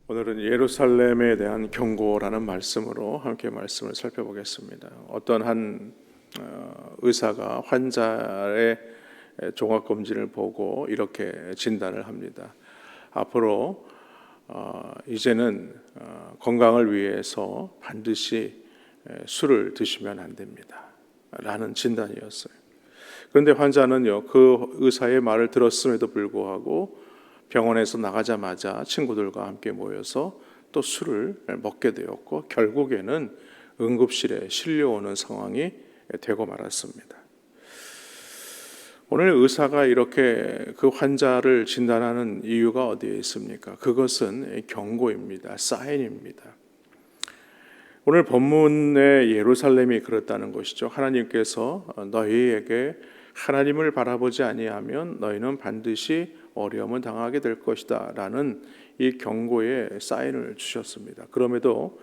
오늘은 예루살렘에 대한 경고라는 말씀으로 함께 말씀을 살펴보겠습니다. 어떤 한 의사가 환자의 종합검진을 보고 이렇게 진단을 합니다. 앞으로 이제는 건강을 위해서 반드시 술을 드시면 안 됩니다 라는 진단이었어요. 그런데 환자는요, 그 의사의 말을 들었음에도 불구하고 병원에서 나가자마자 친구들과 함께 모여서 또 술을 먹게 되었고 결국에는 응급실에 실려오는 상황이 되고 말았습니다. 오늘 의사가 이렇게 그 환자를 진단하는 이유가 어디에 있습니까? 그것은 경고입니다. 사인입니다. 오늘 본문의 예루살렘이 그렇다는 것이죠. 하나님께서 너희에게 하나님을 바라보지 아니하면 너희는 반드시 어려움을 당하게 될 것이다 라는 이 경고의 사인을 주셨습니다. 그럼에도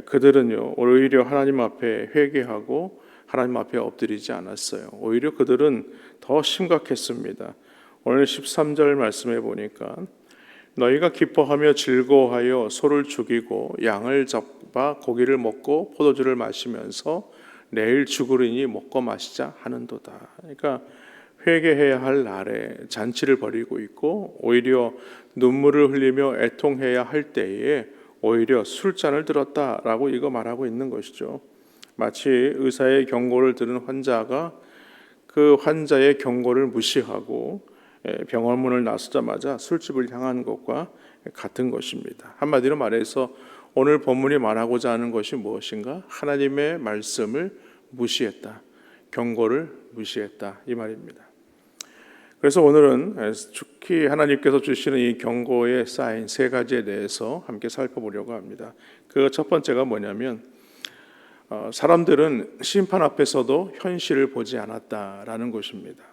그들은요, 오히려 하나님 앞에 회개하고 하나님 앞에 엎드리지 않았어요. 오히려 그들은 더 심각했습니다. 오늘 13절 말씀해 보니까 너희가 기뻐하며 즐거워하여 소를 죽이고 양을 잡아 고기를 먹고 포도주를 마시면서 내일 죽으리니 먹고 마시자 하는도다. 그러니까 회개해야 할 날에 잔치를 벌이고 있고 오히려 눈물을 흘리며 애통해야 할 때에 오히려 술잔을 들었다라고 이거 말하고 있는 것이죠. 마치 의사의 경고를 들은 환자가 그 환자의 경고를 무시하고 병원 문을 나서자마자 술집을 향한 것과 같은 것입니다. 한마디로 말해서 오늘 본문이 말하고자 하는 것이 무엇인가? 하나님의 말씀을 무시했다. 경고를 무시했다. 이 말입니다. 그래서 오늘은 특히 하나님께서 주시는 이 경고의 사인 세 가지에 대해서 함께 살펴보려고 합니다. 그 첫 번째가 뭐냐면 사람들은 심판 앞에서도 현실을 보지 않았다라는 것입니다.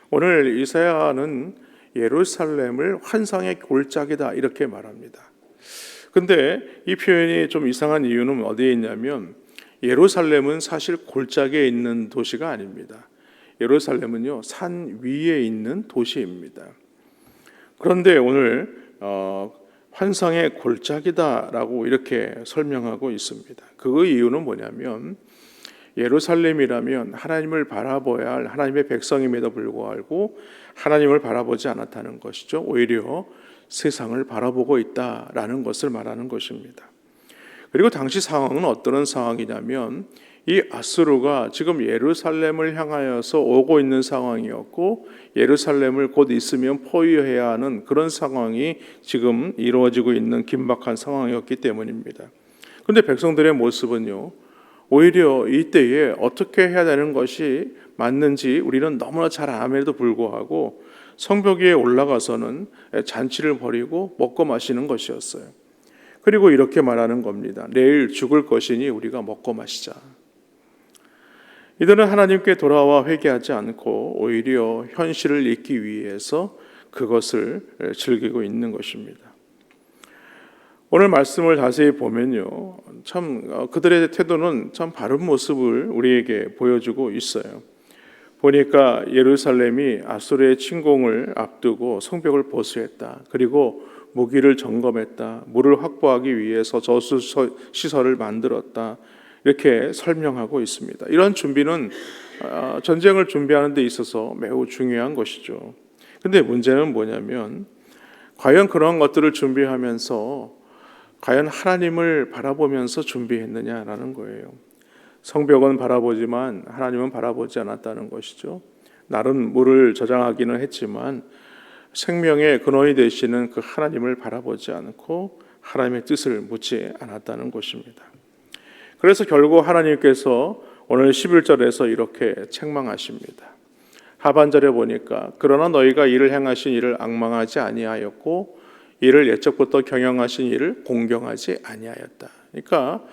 오늘 이사야는 예루살렘을 환상의 골짜기다 이렇게 말합니다. 근데 이 표현이 좀 이상한 이유는 어디에 있냐면 예루살렘은 사실 골짜기에 있는 도시가 아닙니다. 예루살렘은요, 산 위에 있는 도시입니다. 그런데 오늘 환상의 골짜기다라고 이렇게 설명하고 있습니다. 그 이유는 뭐냐면 예루살렘이라면 하나님을 바라봐야 할 하나님의 백성임에도 불구하고 하나님을 바라보지 않았다는 것이죠. 오히려 세상을 바라보고 있다라는 것을 말하는 것입니다. 그리고 당시 상황은 어떤 상황이냐면 이 아수르가 지금 예루살렘을 향하여서 오고 있는 상황이었고 예루살렘을 곧 있으면 포위해야 하는 그런 상황이 지금 이루어지고 있는 긴박한 상황이었기 때문입니다. 그런데 백성들의 모습은요, 오히려 이때에 어떻게 해야 되는 것이 맞는지 우리는 너무나 잘 암에도 불구하고 성벽 위에 올라가서는 잔치를 벌이고 먹고 마시는 것이었어요. 그리고 이렇게 말하는 겁니다. 내일 죽을 것이니 우리가 먹고 마시자. 이들은 하나님께 돌아와 회개하지 않고 오히려 현실을 잊기 위해서 그것을 즐기고 있는 것입니다. 오늘 말씀을 자세히 보면요, 참 그들의 태도는 참 바른 모습을 우리에게 보여주고 있어요. 보니까 예루살렘이 아수르의 침공을 앞두고 성벽을 보수했다. 그리고 무기를 점검했다. 물을 확보하기 위해서 저수 시설을 만들었다. 이렇게 설명하고 있습니다. 이런 준비는 전쟁을 준비하는 데 있어서 매우 중요한 것이죠. 그런데 문제는 뭐냐면 과연 그런 것들을 준비하면서 과연 하나님을 바라보면서 준비했느냐라는 거예요. 성벽은 바라보지만 하나님은 바라보지 않았다는 것이죠. 나름 물을 저장하기는 했지만 생명의 근원이 되시는 그 하나님을 바라보지 않고 하나님의 뜻을 묻지 않았다는 것입니다. 그래서 결국 하나님께서 오늘 11절에서 이렇게 책망하십니다. 하반절에 보니까 그러나 너희가 이를 행하신 이를 앙망하지 아니하였고 이를 옛적부터 경영하신 이를 공경하지 아니하였다. 그러니까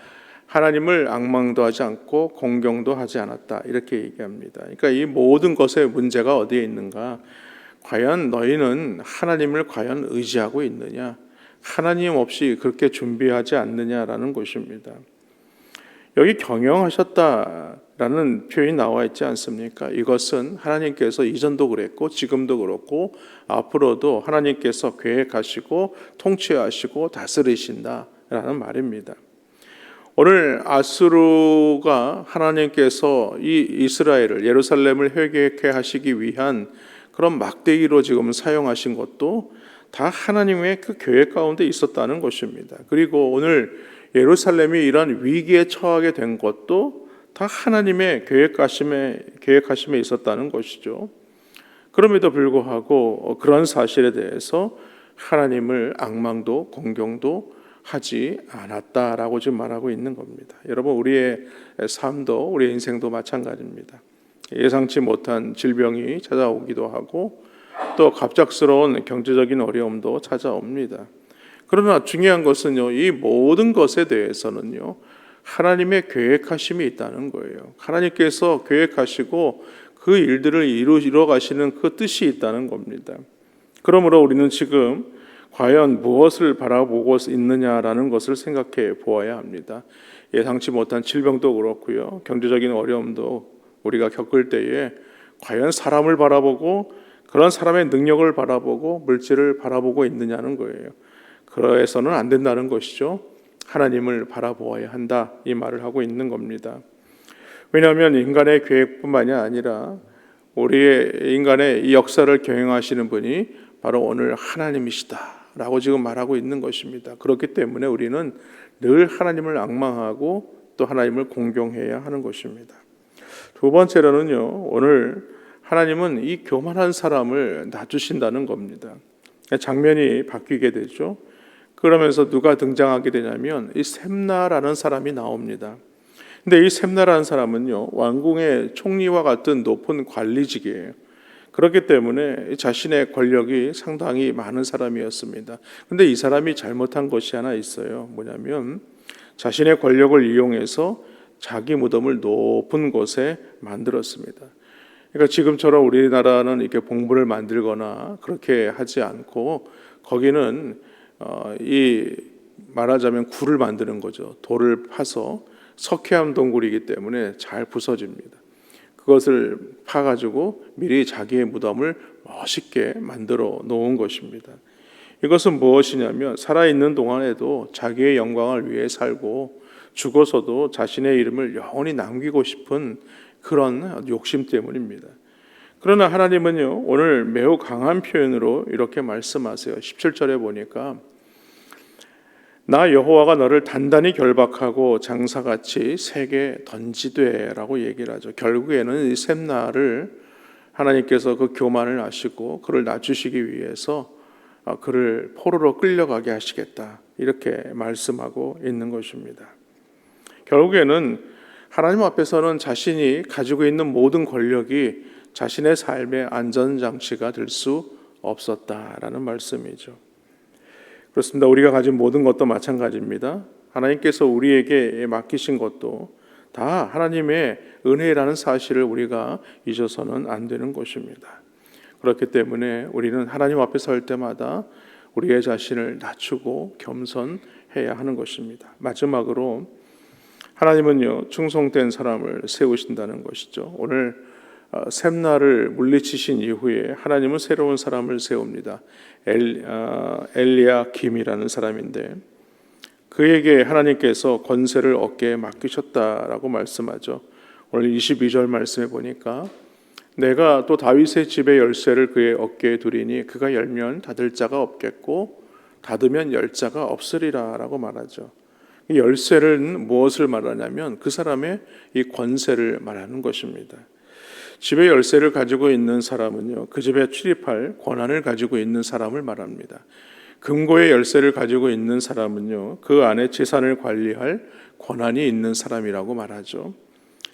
하나님을 앙망도 하지 않고 공경도 하지 않았다 이렇게 얘기합니다. 그러니까 이 모든 것의 문제가 어디에 있는가? 과연 너희는 하나님을 과연 의지하고 있느냐? 하나님 없이 그렇게 준비하지 않느냐라는 것입니다. 여기 경영하셨다라는 표현이 나와 있지 않습니까? 이것은 하나님께서 이전도 그랬고 지금도 그렇고 앞으로도 하나님께서 계획하시고 통치하시고 다스리신다라는 말입니다. 오늘 아수르가 하나님께서 이 이스라엘을 예루살렘을 회개케 하시기 위한 그런 막대기로 지금 사용하신 것도 다 하나님의 그 계획 가운데 있었다는 것입니다. 그리고 오늘 예루살렘이 이런 위기에 처하게 된 것도 다 하나님의 계획하심에 있었다는 것이죠. 그럼에도 불구하고 그런 사실에 대해서 하나님을 앙망도 공경도 하지 않았다라고 지금 말하고 있는 겁니다. 여러분, 우리의 삶도 우리의 인생도 마찬가지입니다. 예상치 못한 질병이 찾아오기도 하고 또 갑작스러운 경제적인 어려움도 찾아옵니다. 그러나 중요한 것은요, 이 모든 것에 대해서는요, 하나님의 계획하심이 있다는 거예요. 하나님께서 계획하시고 그 일들을 이루어 가시는 그 뜻이 있다는 겁니다. 그러므로 우리는 지금 과연 무엇을 바라보고 있느냐라는 것을 생각해 보아야 합니다. 예상치 못한 질병도 그렇고요, 경제적인 어려움도 우리가 겪을 때에 과연 사람을 바라보고 그런 사람의 능력을 바라보고 물질을 바라보고 있느냐는 거예요. 그래서는 안 된다는 것이죠. 하나님을 바라보아야 한다, 이 말을 하고 있는 겁니다. 왜냐하면 인간의 계획뿐만이 아니라 우리의 인간의 이 역사를 경영하시는 분이 바로 오늘 하나님이시다라고 지금 말하고 있는 것입니다. 그렇기 때문에 우리는 늘 하나님을 앙망하고 또 하나님을 공경해야 하는 것입니다. 두 번째로는요, 오늘 하나님은 이 교만한 사람을 낮추신다는 겁니다. 장면이 바뀌게 되죠. 그러면서 누가 등장하게 되냐면 이 셈나라는 사람이 나옵니다. 근데 이 셈나라는 사람은요, 왕궁의 총리와 같은 높은 관리직이에요. 그렇기 때문에 자신의 권력이 상당히 많은 사람이었습니다. 근데 이 사람이 잘못한 것이 하나 있어요. 뭐냐면 자신의 권력을 이용해서 자기 무덤을 높은 곳에 만들었습니다. 그러니까 지금처럼 우리나라는 이렇게 봉부를 만들거나 그렇게 하지 않고 거기는 이 말하자면 굴을 만드는 거죠. 돌을 파서 석회암 동굴이기 때문에 잘 부서집니다. 그것을 파가지고 미리 자기의 무덤을 멋있게 만들어 놓은 것입니다. 이것은 무엇이냐면 살아있는 동안에도 자기의 영광을 위해 살고 죽어서도 자신의 이름을 영원히 남기고 싶은 그런 욕심 때문입니다. 그러나 하나님은요, 오늘 매우 강한 표현으로 이렇게 말씀하세요. 17절에 보니까 나 여호와가 너를 단단히 결박하고 장사같이 세게 던지되 라고 얘기를 하죠. 결국에는 이 셈나를 하나님께서 그 교만을 아시고 그를 낮추시기 위해서 그를 포로로 끌려가게 하시겠다, 이렇게 말씀하고 있는 것입니다. 결국에는 하나님 앞에서는 자신이 가지고 있는 모든 권력이 자신의 삶의 안전장치가 될 수 없었다라는 말씀이죠. 그렇습니다. 우리가 가진 모든 것도 마찬가지입니다. 하나님께서 우리에게 맡기신 것도 다 하나님의 은혜라는 사실을 우리가 잊어서는 안 되는 것입니다. 그렇기 때문에 우리는 하나님 앞에 설 때마다 우리의 자신을 낮추고 겸손해야 하는 것입니다. 마지막으로 하나님은요, 충성된 사람을 세우신다는 것이죠. 오늘 셈나를 물리치신 이후에 하나님은 새로운 사람을 세웁니다. 엘리야김이라는 사람인데 그에게 하나님께서 권세를 어깨에 맡기셨다라고 말씀하죠. 오늘 22절 말씀에 보니까 내가 또 다윗의 집의 열쇠를 그의 어깨에 두리니 그가 열면 닫을 자가 없겠고 닫으면 열 자가 없으리라 라고 말하죠. 이 열쇠는 무엇을 말하냐면 그 사람의 이 권세를 말하는 것입니다. 집의 열쇠를 가지고 있는 사람은요, 그 집에 출입할 권한을 가지고 있는 사람을 말합니다. 금고의 열쇠를 가지고 있는 사람은요, 그 안에 재산을 관리할 권한이 있는 사람이라고 말하죠.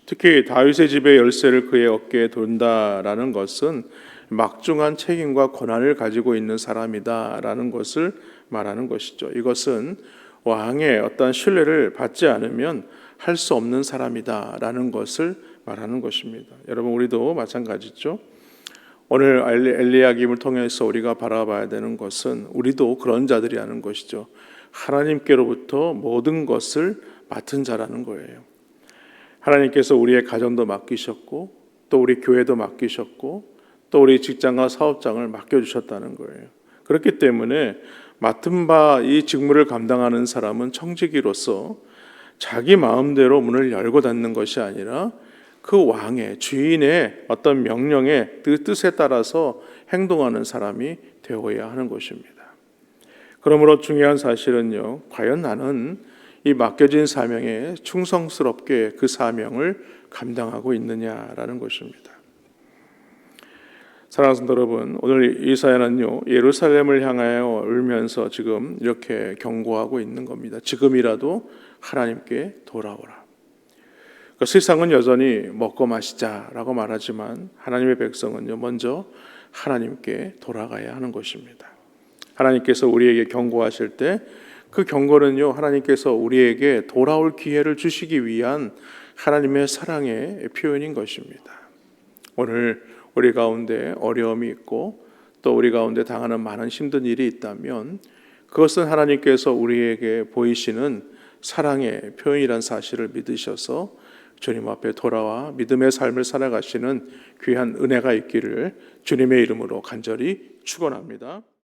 특히 다윗의 집의 열쇠를 그의 어깨에 둔다라는 것은 막중한 책임과 권한을 가지고 있는 사람이다라는 것을 말하는 것이죠. 이것은 왕의 어떤 신뢰를 받지 않으면 할 수 없는 사람이다라는 것을 말하는 것입니다. 여러분, 우리도 마찬가지죠. 오늘 엘리야김을 통해서 우리가 바라봐야 되는 것은 우리도 그런 자들이라는 것이죠. 하나님께로부터 모든 것을 맡은 자라는 거예요. 하나님께서 우리의 가정도 맡기셨고 또 우리 교회도 맡기셨고 또 우리 직장과 사업장을 맡겨주셨다는 거예요. 그렇기 때문에 맡은 바 이 직무를 감당하는 사람은 청지기로서 자기 마음대로 문을 열고 닫는 것이 아니라 그 왕의 주인의 어떤 명령의 그 뜻에 따라서 행동하는 사람이 되어야 하는 것입니다. 그러므로 중요한 사실은요, 과연 나는 이 맡겨진 사명에 충성스럽게 그 사명을 감당하고 있느냐라는 것입니다. 사랑하는 성도 여러분, 오늘 이사야는요 예루살렘을 향하여 울면서 지금 이렇게 경고하고 있는 겁니다. 지금이라도 하나님께 돌아오라. 그러니까 세상은 여전히 먹고 마시자라고 말하지만 하나님의 백성은요 먼저 하나님께 돌아가야 하는 것입니다. 하나님께서 우리에게 경고하실 때 그 경고는요 하나님께서 우리에게 돌아올 기회를 주시기 위한 하나님의 사랑의 표현인 것입니다. 오늘 우리 가운데 어려움이 있고 또 우리 가운데 당하는 많은 힘든 일이 있다면 그것은 하나님께서 우리에게 보이시는 사랑의 표현이란 사실을 믿으셔서 주님 앞에 돌아와 믿음의 삶을 살아가시는 귀한 은혜가 있기를 주님의 이름으로 간절히 축원합니다.